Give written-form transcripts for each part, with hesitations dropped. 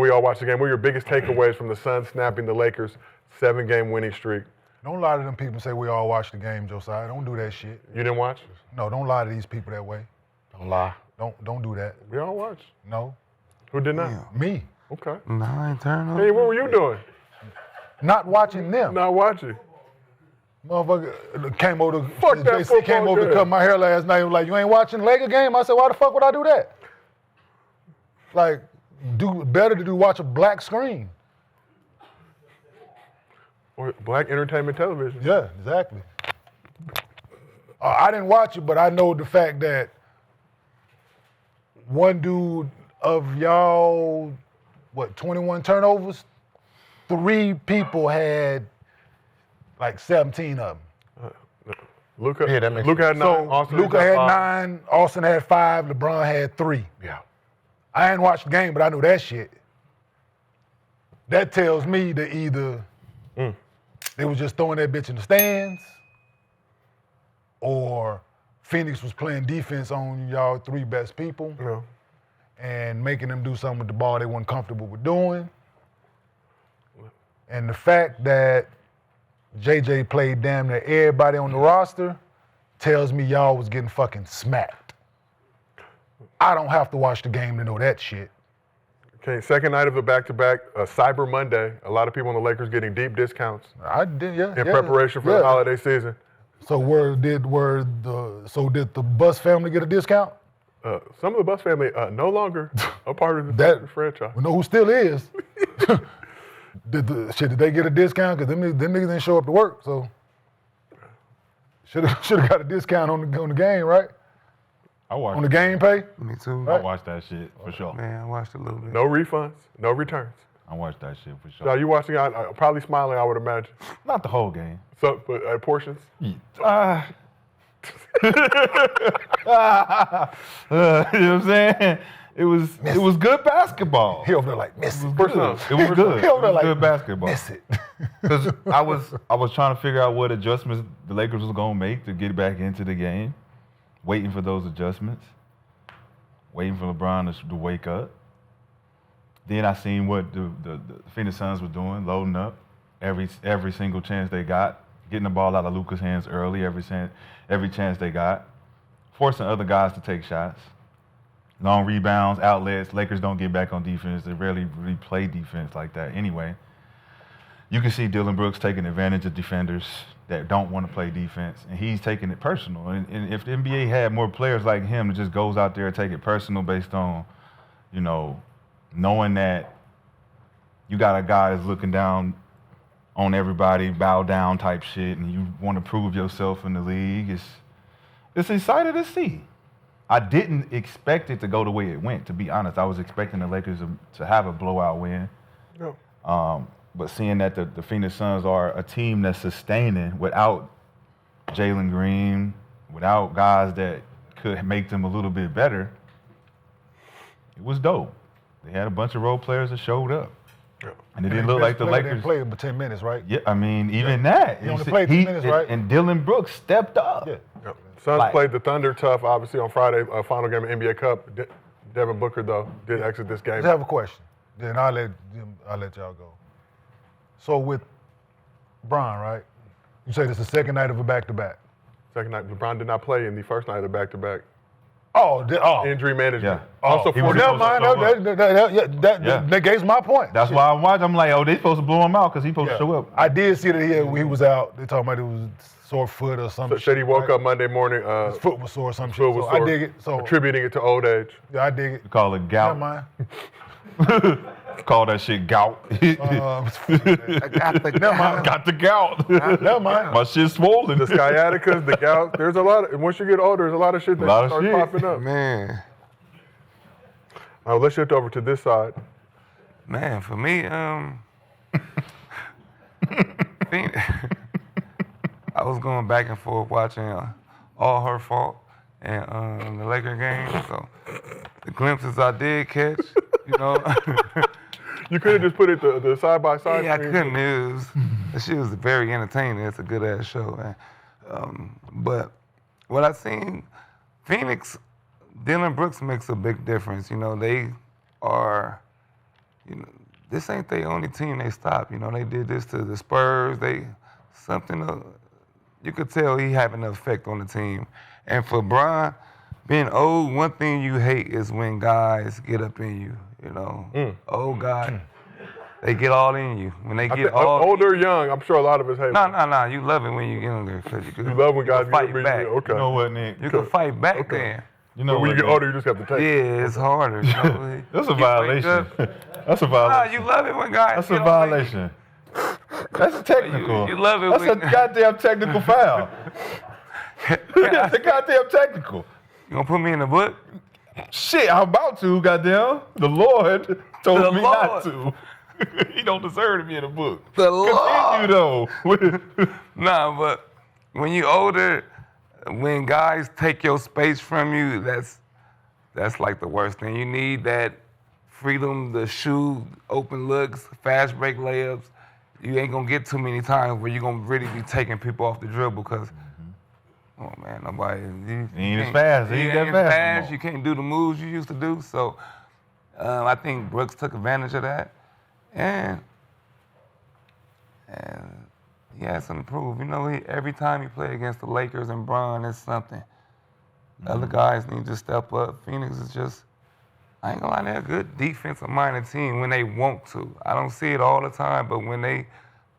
know we all watched the game. What were your biggest takeaways from the Suns snapping the Lakers' 7-game winning streak? Don't lie to them people say we all watch the game, Josiah. Don't do that shit. You didn't watch? No, don't lie to these people that way. Don't lie. Don't do that. We all watched. No. Who did not? Damn. Me. Okay. No, I ain't turn up. Hey, what were you doing? Not watching them. Not watching. Motherfucker came over to Fuck that JC football came over to game. cut my hair last night. He was like, you ain't watching the Laker game? I said, why the fuck would I do that? Like, better to watch a black screen. Or Black Entertainment Television. Yeah, exactly. I didn't watch it, but I know the fact that one dude of y'all, 21 turnovers? 3 people had like 17 of them. Luka, Yeah, that makes Luka had 9. So Austin Luka had 5. 9, Austin had 5, LeBron had 3. Yeah. I ain't watched the game, but I know that shit. That tells me that either they was just throwing that bitch in the stands, or Phoenix was playing defense on y'all 3 best people Yeah. and making them do something with the ball they weren't comfortable with doing. And the fact that JJ played damn near everybody on the roster tells me y'all was getting fucking smacked. I don't have to watch the game to know that shit. Okay, second night of the back-to-back, Cyber Monday. A lot of people on the Lakers getting deep discounts I did, yeah. in preparation for the holiday season. So did the Bus family get a discount? Some of the Bus family no longer a part of the That- franchise. We know who still is. Did they get a discount? Because them niggas didn't show up to work, so should have got a discount on the game, right? I watched On the game pay. Me too. I watched that shit for sure. Man, I watched a little bit. No refunds, no returns. I watched that shit for sure. Now you watching? Probably smiling, I would imagine. Not the whole game. So, but portions. You know what I'm saying? It was good basketball. He over there like, miss it. Personal. It was good. He It over there was like, good basketball. miss it. Because I was trying to figure out what adjustments the Lakers was gonna make to get back into the game, waiting for those adjustments, waiting for LeBron to wake up. Then I seen what the Phoenix Suns were doing, loading up every single chance they got, getting the ball out of Luka's hands early every chance they got, forcing other guys to take shots. Long rebounds, outlets. Lakers don't get back on defense. They rarely really play defense like that anyway. You can see Dillon Brooks taking advantage of defenders that don't want to play defense, and he's taking it personal. And if the NBA had more players like him that just goes out there and take it personal based on, knowing that you got a guy that's looking down on everybody, bow down type shit, and you want to prove yourself in the league, it's exciting to see. I didn't expect it to go the way it went, to be honest. I was expecting the Lakers to have a blowout win. No. But seeing that the Phoenix Suns are a team that's sustaining without Jalen Green, without guys that could make them a little bit better, it was dope. They had a bunch of role players that showed up. Yeah. And it didn't look like the Lakers. Didn't play but 10 minutes, right? Yeah, I mean, even that. He only played 10 minutes, right? And Dillon Brooks stepped up. Yeah. Yeah. Suns played the Thunder tough, obviously, on Friday, final game of NBA Cup. Devin Booker, though, did exit this game. I just have a question. Then I'll let y'all go. So with Bron, right? You say this is the second night of a back-to-back. Second night, LeBron did not play in the first night of the back-to-back. Oh. Injury management. Yeah. Also, he was 40 Never mind. Yeah. That gave my point. That's why I watched. I'm like, they supposed to blow him out because he's supposed to show up. I did see that he was out. They talking about it was sore foot or something. said he woke up Monday morning. His foot was sore or some shit. foot was So sore, I dig it. So attributing it to old age. yeah, I dig it. We call it gout. Never mind. Call that shit gout. I got the Never mind. Got the gout. Never mind. My shit's swollen. The sciaticas, the gout. There's a lot. Once you get older, there's a lot of shit that lot of starts shit. popping up. Man, Let's shift over to this side. man, for me, I was going back and forth watching All Her Fault and the Laker game. So the glimpses I did catch, You could have just put it the side by side. Yeah, I couldn't. That shit was very entertaining. It's a good ass show, man. But what I seen, Phoenix, Dillon Brooks makes a big difference. They are you know, this ain't their only team they stopped. You know, they did this to the Spurs. You could tell he having an effect on the team. And for Bron, being old, one thing you hate is when guys get up in you. You know, old guys, they get all in you. When they get all older or young, I'm sure a lot of us hate. No. You love it when you're younger. Cause you love when guys fight get back. Okay. You know what, Nick? You can fight back then. You know But when what, you get Nick? older, you just have to take it. Yeah, it's harder. You know? That's a You wake violation. up- That's a Nah, violation. you love it when guys. That's get a all in you. violation. That's technical. You love it That's when- a goddamn technical foul. That's a goddamn technical. You gonna put me in the book? Shit, I'm about to, goddamn. The Lord told The me Lord. not to. He don't deserve to be in a book. The Lord. Continue though. Nah, but when you older, when guys take your space from you, that's like the worst thing. You need that freedom to shoot, open looks, fast break layups. You ain't gonna get too many times where you're gonna really be taking people off the dribble because, oh man, nobody. He ain't as fast. He ain't that fast no more. You can't do the moves you used to do. So I think Brooks took advantage of that, and he has to improve. You know, every time he play against the Lakers and Bron, it's something. The other guys need to step up. Phoenix is just, I ain't gonna lie, they're a good defensive-minded team when they want to. I don't see it all the time, but when they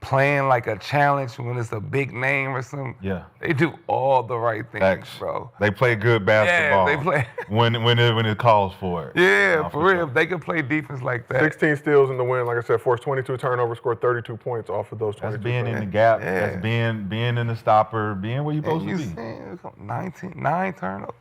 playing like a challenge, when it's a big name or something, Yeah. they do all the right things, Facts. bro. They play good basketball. they play. when it calls for it. Yeah, No, for real. sure. If they could play defense like that. 16 steals in the win. Like I said, forced 22 turnovers, scored 32 points off of those 22. That's being in the turnovers. gap. Yeah. That's being in the stopper. Being where you're supposed And to you be. seen 9 turnovers.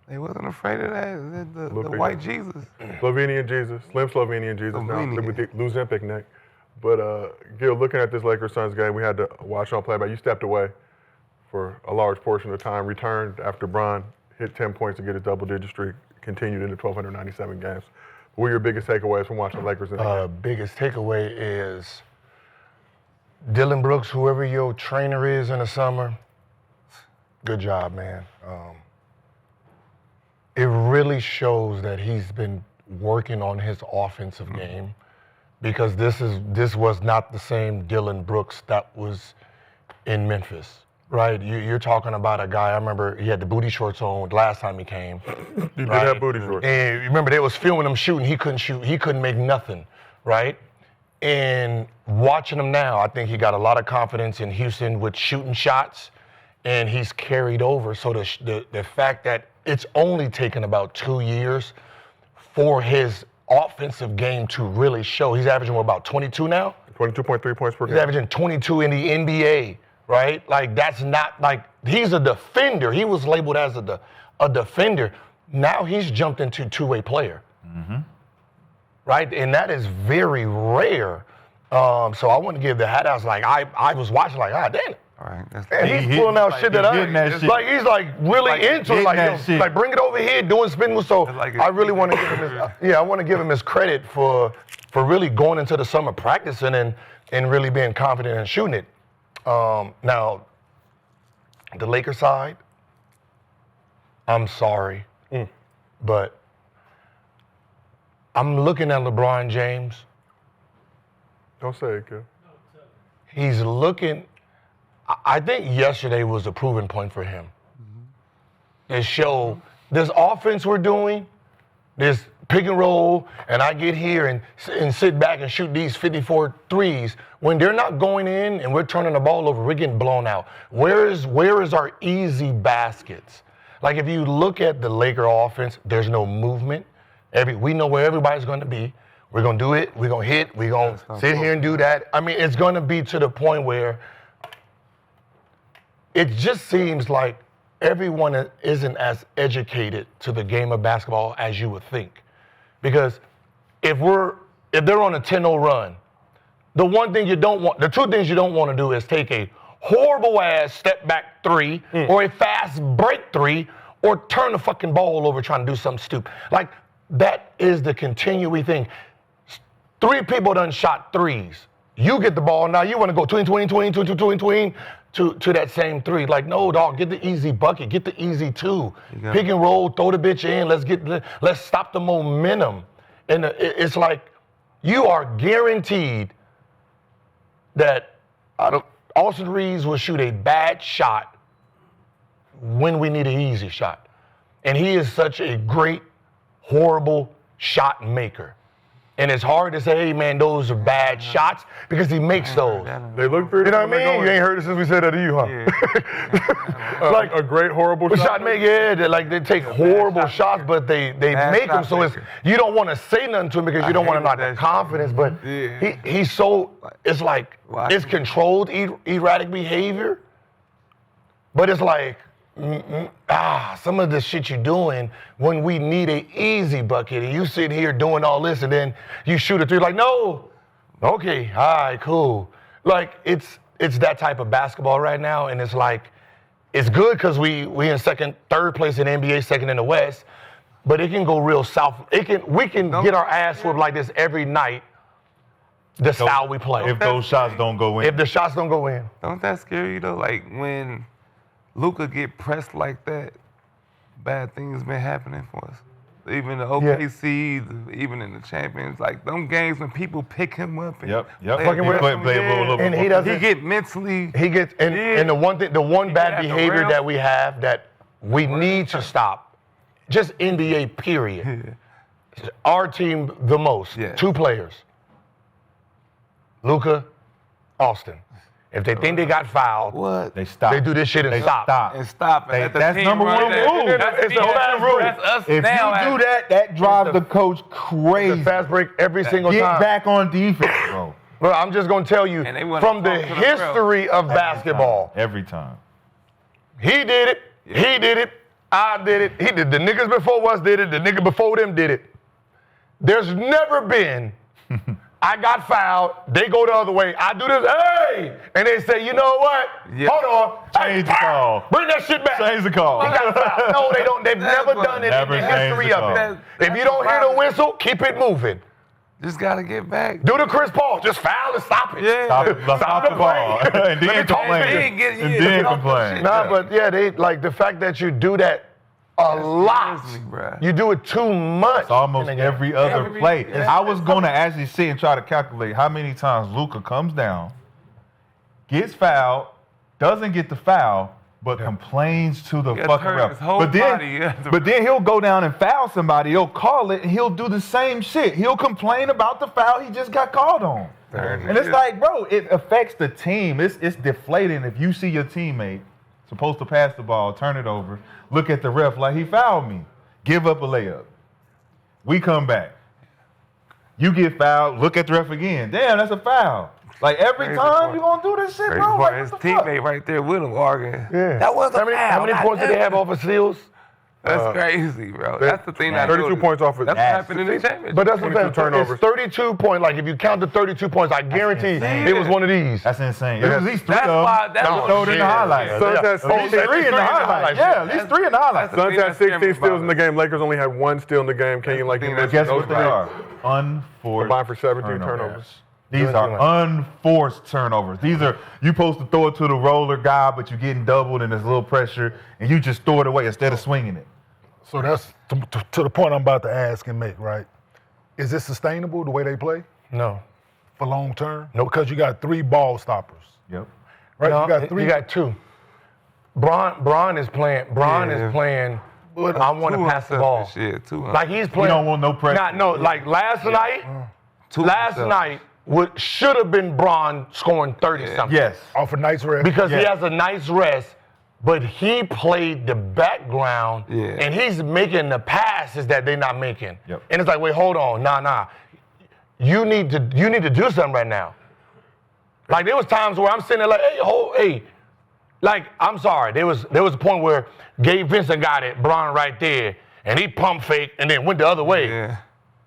They wasn't afraid of that. The Look at white that. Jesus. Slovenian Jesus, Slim Slovenian Jesus Slovenian. now with the Luzempic neck. But Gil, looking at this Lakers Suns game, we had to watch on playback. You stepped away for a large portion of the time, returned after Bron hit 10 points to get his double-digit streak, continued into 1,297 games. What were your biggest takeaways from watching the Lakers in the game? Biggest takeaway is Dillon Brooks, whoever your trainer is in the summer, good job, man. It really shows that he's been working on his offensive game because this was not the same Dillon Brooks that was in Memphis, right? You're talking about a guy, I remember he had the booty shorts on last time he came. He did have booty shorts. And remember, they was filming him shooting. He couldn't shoot. He couldn't make nothing, right? And watching him now, I think he got a lot of confidence in Houston with shooting shots, and he's carried over. So the fact that it's only taken about 2 years for his offensive game to really show. He's averaging, what, about 22 now? 22.3 points per He's game. averaging 22 in the NBA, right? Like, that's not, like, he's a defender. He was labeled as a defender. Now he's jumped into two-way player, right? And that is very rare. So I want to give the hat out. Like, I was watching, like, ah, damn it. All right. That's Man, he's pulling out shit that getting that shit. like, he's like really Like, into it. getting Like, that yo, shit. like, bring it over here, doing spin moves. So like I really want to give him his, I want to give him his credit for really going into the summer practicing and really being confident and shooting it. Now, the Lakers side, I'm sorry, but I'm looking at LeBron James. Don't say it, Gil. He's looking. I think yesterday was a proving point for him. It showed this offense we're doing, this pick and roll, and I get here and sit back and shoot these 54 threes. When they're not going in and we're turning the ball over, we're getting blown out. Where is our easy baskets? Like, if you look at the Laker offense, there's no movement. We know where everybody's going to be. We're going to do it. We're going to hit. We're going to sit here and do that. I mean, it's going to be to the point where it just seems like everyone isn't as educated to the game of basketball as you would think. Because if they're on a 10-0 run, the two things you don't want to do is take a horrible ass step back three or a fast break three or turn the fucking ball over trying to do something stupid. Like, that is the continuing thing. 3 people done shot threes. You get the ball, now you want to go tween to that same three. Like, no, dog, get the easy bucket, get the easy two. Pick and roll, throw the bitch in, let's stop the momentum. And it's like, you are guaranteed that Austin Reaves will shoot a bad shot when we need an easy shot. And he is such a great, horrible shot maker. And it's hard to say, hey, man, those are bad shots because he makes those. They look pretty. You know what I mean? You ain't heard it since we said that to you, huh? Like a great horrible shot maker, yeah, they take horrible shots, but they make them so you don't want to say nothing to him because you don't want to knock the confidence. But he's so, it's like, it's controlled erratic behavior. But it's like, some of the shit you're doing when we need an easy bucket, and you sit here doing all this, and then you shoot a three, like, no, okay, all right, cool. Like, it's that type of basketball right now, and it's like, it's good because we in third place in the NBA, second in the West, but it can go real south. We can get our ass whooped like this every night, the style we play. If those shots don't go in. If the shots don't go in. Don't that scare you though? Like when Luka get pressed like that, bad things been happening for us. Even the OKC, even in the champions, like them games when people pick him up. And And he doesn't. He get mentally. He gets and the one bad behavior that we have that we need to stop. Just NBA period. Our team the most. Yeah. 2 players. Luka, Austin. If they think they got fouled, What? They stop. they do this shit and stop. And stop. And let the That's team number run one that. rule. That's It's the fast break. That's us If now. you do that, that drives the coach crazy. The fast break every single Get time. back on defense, bro. Well, I'm just gonna tell you And they wanna from the talk to the bro. history of basketball. Every time. He did it. He did it. I did it. He did. The niggas before us did it. The nigga before them did it. There's never been. I got fouled. They go the other way. I do this. Hey, and they say, you know what? Yeah. Hold on. Change the call. Bring that shit back. Change the call. He got fouled. No, they don't. They've never done it in Never the changed history the of call. it. If you don't hear the whistle, keep it moving. Just gotta get back. Do the Chris Paul. Just foul and stop it. Yeah. Stop the ball. And Let me then talk complain. to Then get- And yeah, then talk complain. shit. Nah, but yeah, they like the fact that you do that a lot. scares me, bruh. You do it too much. It's almost in the game. every other Every- play. yeah. I was going to actually sit and try to calculate how many times Luka comes down, gets fouled, doesn't get the foul, but complains to the Yeah, fucking turn ref. his whole But then, body, yeah. but then he'll go down and foul somebody. He'll call it, and he'll do the same shit. He'll complain about the foul he just got called on. And it's like, bro, it affects the team. It's deflating if you see your teammate supposed to pass the ball, turn it over, look at the ref like he fouled me, give up a layup. We come back. You get fouled, look at the ref again. Damn, that's a foul. Like every Crazy time part. you gonna do this shit, Crazy bro. part, Like, his what the fuck? teammate right there with him arguing. Yeah. That was a How many foul. points did they have off of steals? That's crazy, bro. That's the thing. I 32 noticed. points off of That's what happened in the championship. But that's what 22 I'm saying. turnovers. It's 32 points. Like if you count the 32 points, I guarantee insane. it was one of these. That's insane. It was at least 3 That's of why. them. That's No, what Showed in the highlights. yeah. Suns had Oh, At least 16. 3 in the highlights. Yeah, at least 3 in the highlights. That's Suns the had thing that 16 scared me steals in the about game. Lakers only had 1 steal in the game. Can you like the you thing that mentioned Guess what those they three? are? Unforced Combined for 17 turnovers. These are unforced turnovers. These are, you supposed to throw it to the roller guy, but you're getting doubled and there's a little pressure, and you just throw it away instead of swinging it. So that's to the point I'm about to ask and make, right? Is it sustainable the way they play No. for long term? Nope. Because you got 3 ball stoppers, Yep. right? No, you got 3. You got 2. Braun is playing. Braun Yeah. is playing. I want to Too pass the ball. unselfish, Yeah, too. Like he's playing. don't want no pressure. No, like last night. Last night should have been Braun scoring 30 something. Yes. off a nice rest. Because he Yeah. has a nice rest, but he played the background, Yeah. and he's making the passes that they're not making. Yep. And it's like, wait, hold on, nah. You need to do something right now. Like there was times where I'm sitting there like, hey, like I'm sorry, there was a point where Gabe Vincent got it, Braun right there, and he pump fake and then went the other way. Yeah.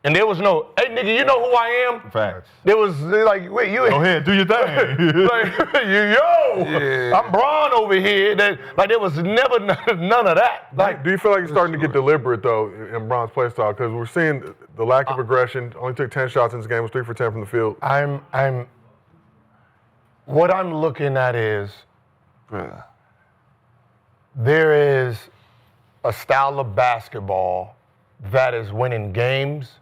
And there was no, hey nigga, you know who I am? Facts. There was like, wait, you Go ahead, do your thing. like, Yeah. I'm Braun over here. Like there was never none of that. Like Do you feel like it's starting to get deliberate though in Bron's play style? Because we're seeing the lack of aggression. Only took 10 shots in this game. Was 3 for 10 from the field. what I'm looking at is Bruh. there is a style of basketball that is winning games,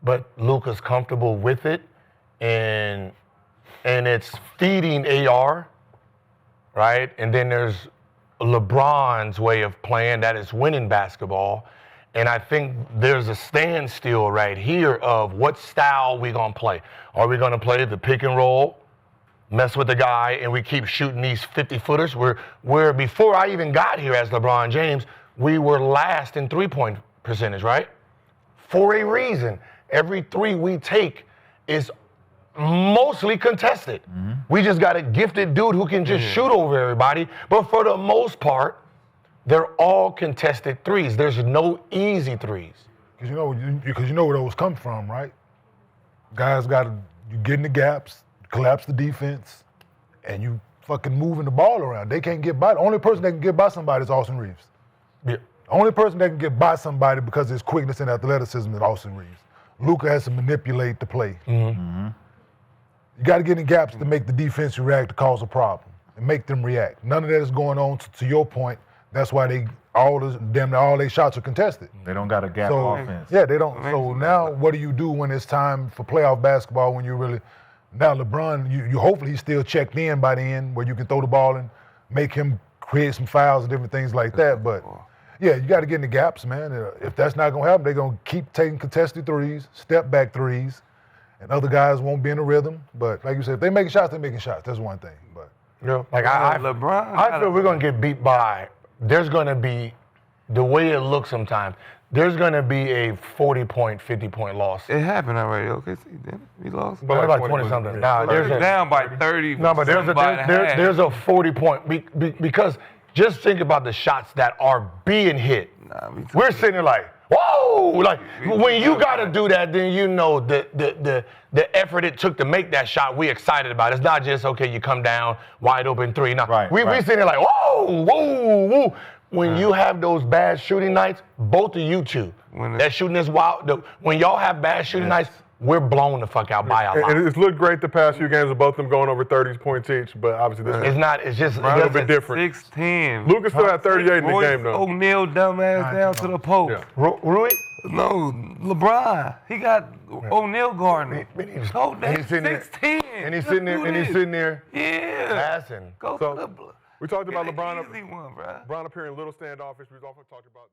but Luka's comfortable with it, and it's feeding AR, right? And then there's LeBron's way of playing that is winning basketball. And I think there's a standstill right here of what style we gonna play. Are we gonna play the pick and roll, mess with the guy, and we keep shooting these 50-footers? Where before I even got here as LeBron James, we were last in three-point percentage, right? For a reason. Every three we take is mostly contested. We just got a gifted dude who can just shoot over everybody. But for the most part, they're all contested threes. There's no easy threes. Because you know where those come from, right? Guys got to you get in the gaps, collapse the defense, and you fucking moving the ball around. They can't get by. The only person that can get by somebody is Austin Reaves. Yeah. The only person that can get by somebody because of his quickness and athleticism is Austin Reaves. Luka has to manipulate the play. You got to get in gaps to make the defense react to cause a problem and make them react. None of that is going on. To your point, that's why all their shots are contested. They don't got a gap offense. Yeah, they don't. So now, what do you do when it's time for playoff basketball? When you really now LeBron, you hopefully he's still checked in by the end, where you can throw the ball and make him create some fouls and different things like that. But yeah, you got to get in the gaps, man. If that's not gonna happen, they're gonna keep taking contested threes, step back threes, and other guys won't be in the rhythm. But like you said, if they're making shots, they're making shots. That's one thing. But Like I feel we're gonna get beat by. There's gonna be the way it looks sometimes. There's gonna be a 40-point, 50-point loss. It happened already. Okay, see, didn't it? We lost. But like 20-something. Nah, They're down by 30. No, but there's a 40-point because just think about the shots that are being hit. We're sitting there like, whoa! Like when you gotta do that, then you know the effort it took to make that shot. We excited about it. It's not just okay, you come down wide open three. No, we sitting there like, whoa, whoa, whoa. When you have those bad shooting nights, both of you two, that shooting is wild. When y'all have bad shooting nights, we're blown the fuck out by a lot. And it's looked great the past few games of both of them going over 30 points each, but obviously this It's not. It's just a little bit different. 6'10". Luka still had 38 in the game though. O'Neal dumbass down to the post. Yeah. Rui? No, LeBron. He got O'Neal guarding. He's sitting 16. And he's sitting there. Yeah. Passing. Go So, for the. We talked about Easy LeBron. one, bro. LeBron appearing a little standoffish. We also talked about.